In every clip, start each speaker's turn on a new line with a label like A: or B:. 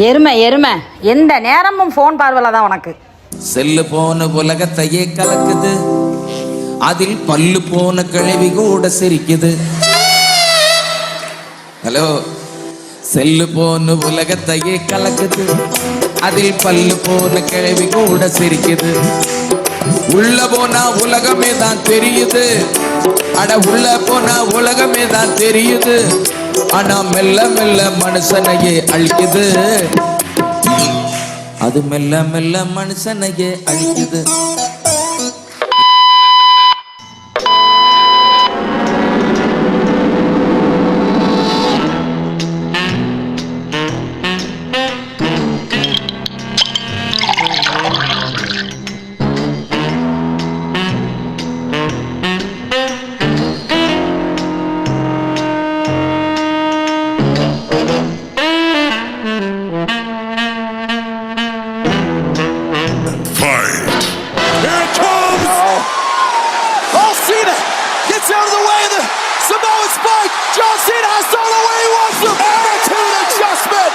A: எருமை எருமை எந்த நேரமும் போன் பார்வையில தான் உனக்கு.
B: செல்லு போன உலகத்தையே கலக்குது, அதில் பல்லு போன கிழவி கூட சிரிக்குது. ஹலோ, செல்லு போன உலகத்தையே கலக்குது, அதில் பல்லு போன கிழவி கூட சிரிக்குது. உள்ள போனா உலகமே தான் தெரியுது, அட உள்ள போனா உலகமே தான் தெரியுது. ஆனா மெல்ல மெல்ல மனுஷனையே அழிக்குது, அது மெல்ல மெல்ல மனுஷனையே அழிக்குது.
C: John Cena has thrown away, he wants the attitude adjustment.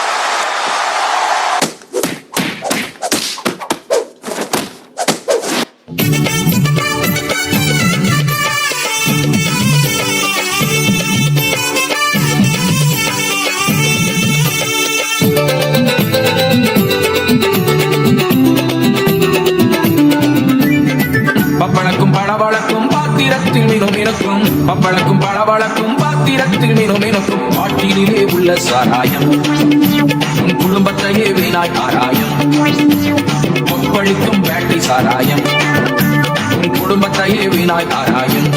B: பப்பளக்கும் பளபளக்கும் பாத்திரத்தில் மினுமினுக்கும், பப்பளக்கும் பளபளக்கும் பாத்திரத்தில் மினுமினுக்கும். பாட்டிலே உள்ள சாராயம் உன் குடும்பத்தையே வீணாய் ஆராயம். கொப்பளிக்கும் பேட்டை சாராயம் உன் குடும்பத்தையே வீணாய் ஆராயம்.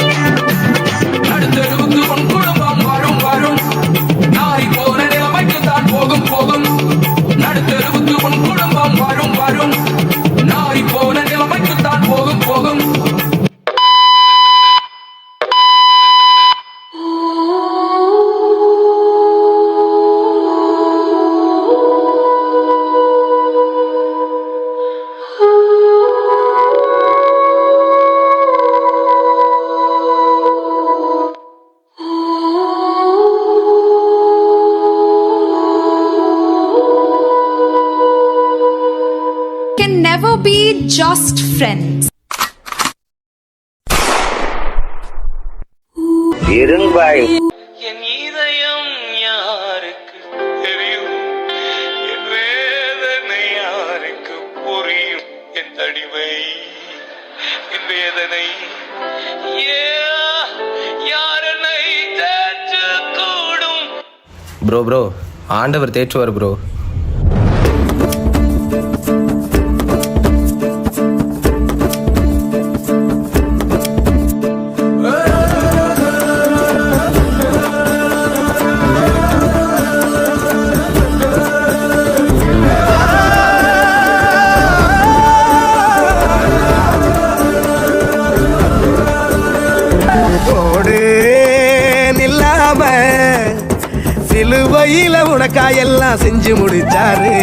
B: நடுத்தருவுக்கு உன் குடும்பம் வரும் வரும், நாரி போன நிலைமைக்கு தான் போகும் போகும். நடுத்தருவுக்கு உன் குடும்பம் வரும் வரும், நாரி போன நிலைமைக்கு தான் போகும் போகும்.
D: Can never be just friends.
E: இருங்காய்
F: என் இதயம் யாருக்கு தெரியும், என் வேதனை யாருக்கு புரியும், என் தனிமை என் வேதனை யாரனை தேற்று கூடும்.
E: ப்ரோ ஆண்டவர் தேற்றுவார் ப்ரோ.
C: சிலுவையில உனக்கா எல்லாம் செஞ்சு முடிச்சாரு,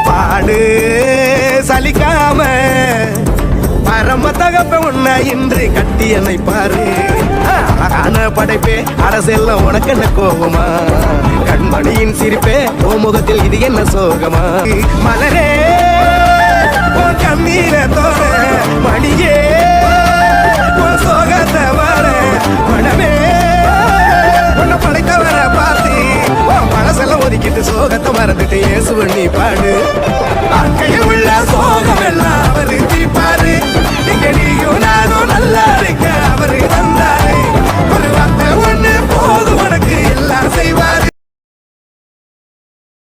C: பாடு சலிக்காம பரம தகப்ப உன்னை இன்று கட்டி அணைப்பாரு. அழகான படைப்பே அரசெல்லாம் உனக்கு என்ன கோபமா, கண்மணியின் சிரிப்பே ஓ முகத்தில் இது என்ன சோகமா. மலரே உன் கண்ணீர தோற, மணியே உன் சோகத்தை வர, மனமே உன்னை படைத்தவர பார்த்து பழசெல்லாம் ஒதுக்கிட்டு சோகத்தை மறந்துட்டு இயேசுவை நீ பாடு.